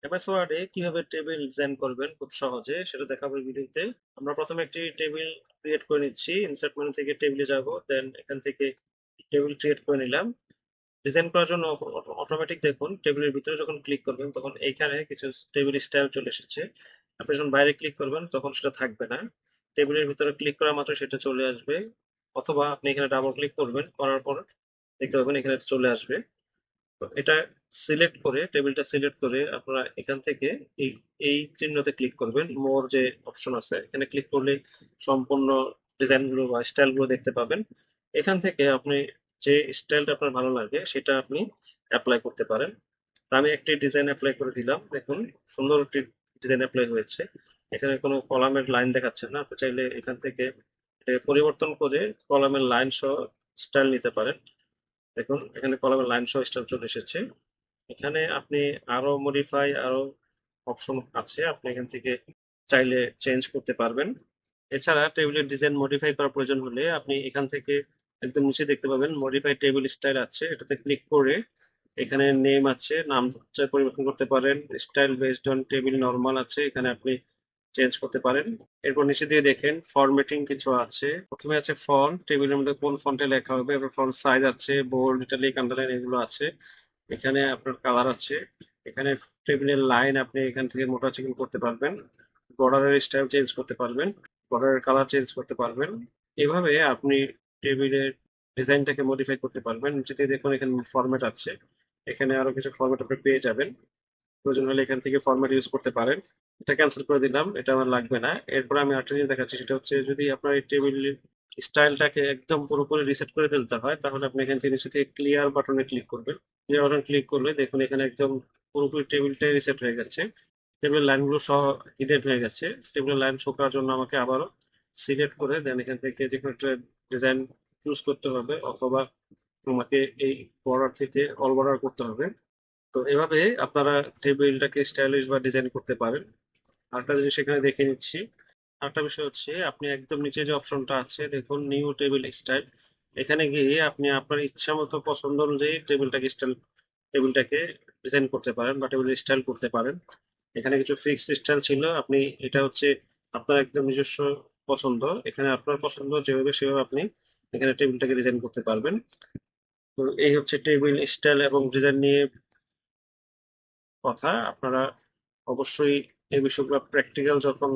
MS ওয়ার্ডে কিভাবে table design করবেন খুব সহজে সেটা দেখাবো এই ভিডিওতে। আমরা প্রথমে একটি টেবিল ক্রিয়েট করে নিচ্ছি। ইনসার্ট মেনু থেকে টেবিলে যাব, দেন এখান থেকে টেবিল ক্রিয়েট করে নিলাম। ডিজাইন করার জন্য অটোমেটিক দেখুন টেবিলের ভিতরে যখন ক্লিক করবেন তখন এইখানে কিছু টেবিল স্টাইল চলে এসেছে। আপনি যখন বাইরে ক্লিক করবেন তখন সেটা থাকবে না, টেবিলের ভিতরে ক্লিক করা মাত্র সেটা চলে আসবে। অথবা আপনি এখানে ডাবল ক্লিক করবেন, করার পর দেখতে পাবেন এখানে চলে আসবে। তো এটা সিলেক্ট করে, টেবিলটা সিলেক্ট করে আপনারা এখান থেকে এই এই চিহ্নতে ক্লিক করবেন। মোর যে অপশন আছে এখানে ক্লিক করলে সম্পূর্ণ ডিজাইনগুলো বা স্টাইলগুলো দেখতে পাবেন। এখান থেকে আপনি যে স্টাইলটা আপনার ভালো লাগে সেটা আপনি অ্যাপ্লাই করতে পারেন। তো আমি একটি ডিজাইন অ্যাপ্লাই করে দিলাম, দেখুন সুন্দর একটি ডিজাইন অ্যাপ্লাই হয়েছে। এখানে কোনো কলামের লাইন দেখাচ্ছে না, আপনি চাইলে এখান থেকে এটাকে পরিবর্তন করে কলামের লাইন সহ স্টাইল নিতে পারেন। দেখুন এখানে কলামের লাইন সহ স্টাইল চলে এসেছে। এখানে আপনি আরো মডিফাই আরো অপশন আছে, আপনি এখান থেকে চাইলে চেঞ্জ করতে পারবেন। এছাড়া টেবিলের ডিজাইন মডিফাই করার প্রয়োজন হলে আপনি এখান থেকে একদম নিচে দেখতে পাবেন মডিফাই টেবিল স্টাইল আছে, এটাতে ক্লিক করে এখানে নেম আছে, নাম পরিবর্তন করতে পারেন। Style based on table normal আছে, এখানে আপনি চেঞ্জ করতে পারেন। এরপর নিচে দিয়ে দেখেন ফরম্যাটিং কিছু আছে। প্রথমে আছে ফন্ট, টেবিলের মধ্যে কোন ফন্টে লেখা হবে। এরপর ফন্ট সাইজ আছে, বোল্ড, ইটালিক, আন্ডারলাইন এগুলো আছে। এখানে আপনার কালার আছে। এখানে টেবিলের লাইন আপনি এখান থেকে মোটা চিকন করতে পারবেন। বর্ডারের স্টাইল চেঞ্জ করতে পারবেন, বর্ডারের কালার চেঞ্জ করতে পারবেন। এভাবে আপনি টেবিলের ডিজাইনটাকে মডিফাই করতে পারবেন। নিচে দিয়ে দেখুন এখানে ফরম্যাট আছে, এখানে আরো কিছু ফরম্যাট আপনি পেয়ে যাবেন। প্রয়োজন হলে এখান থেকে ফরম্যাট ইউজ করতে পারেন। এটা ক্যান্সেল করে দিলাম, এটা আমার লাগবে না। এরপর আমি আরেকটা জিনিস দেখাচ্ছি, সেটা হচ্ছে যদি আপনার এই টেবিল স্টাইলটাকে একদম পুরোপুরি রিসেট করে ফেলতে হয় তাহলে আপনি এখান থেকে নিচে থেকে ক্লিয়ার বাটনে ক্লিক করবেন। ক্লিয়ার বাটন ক্লিক করলে দেখুন এখানে একদম পুরোপুরি টেবিলটাই রিসেট হয়ে গেছে। টেবিলের লাইনগুলো সহ হিডেন হয়ে গেছে। টেবিলের লাইন শো করার জন্য আমাকে আবারও সিলেক্ট করে দেন এখান থেকে যে কোনো একটা ডিজাইন চুজ করতে হবে, অথবা তোমাকে এই বর্ডার থেকে অল বর্ডার করতে হবে। তো এভাবে আপনারা টেবিলটাকে স্টাইলিশ বা ডিজাইন করতে পারেন। আরেকটা জিনিস এখানে দেখে নিচ্ছি। আরেকটা বিষয় হচ্ছে আপনি একদম নিচে যে অপশনটা আছে দেখুন নিউ টেবিল স্টাইল, এখানে গিয়ে আপনি আপনার ইচ্ছা মতো পছন্দ অনুযায়ী টেবিলটাকে ডিজাইন করতে পারেন বা টেবিল স্টাইল করতে পারেন। এখানে কিছু ফিক্সড স্টাইল ছিল, আপনি এটা হচ্ছে আপনার একদম নিজস্ব পছন্দ। এখানে আপনার পছন্দ যেভাবে সেভাবে আপনি এখানে টেবিলটাকে ডিজাইন করতে পারবেন। তো এই হচ্ছে টেবিল স্টাইল এবং ডিজাইন নিয়ে কথা। আপনারা অবশ্যই এই বিষয়গুলো প্র্যাকটিক্যাল যখন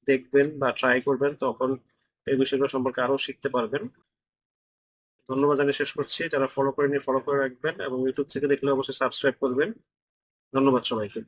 দেখবেন বা ট্রাই করবেন তখন এই বিষয়গুলো সম্পর্কে আরো শিখতে পারবেন। ধন্যবাদ জানিয়ে শেষ করছি। যারা ফলো করেনি ফলো করে রাখবেন এবং ইউটিউব থেকে দেখলে অবশ্যই সাবস্ক্রাইব করবেন। ধন্যবাদ সবাইকে।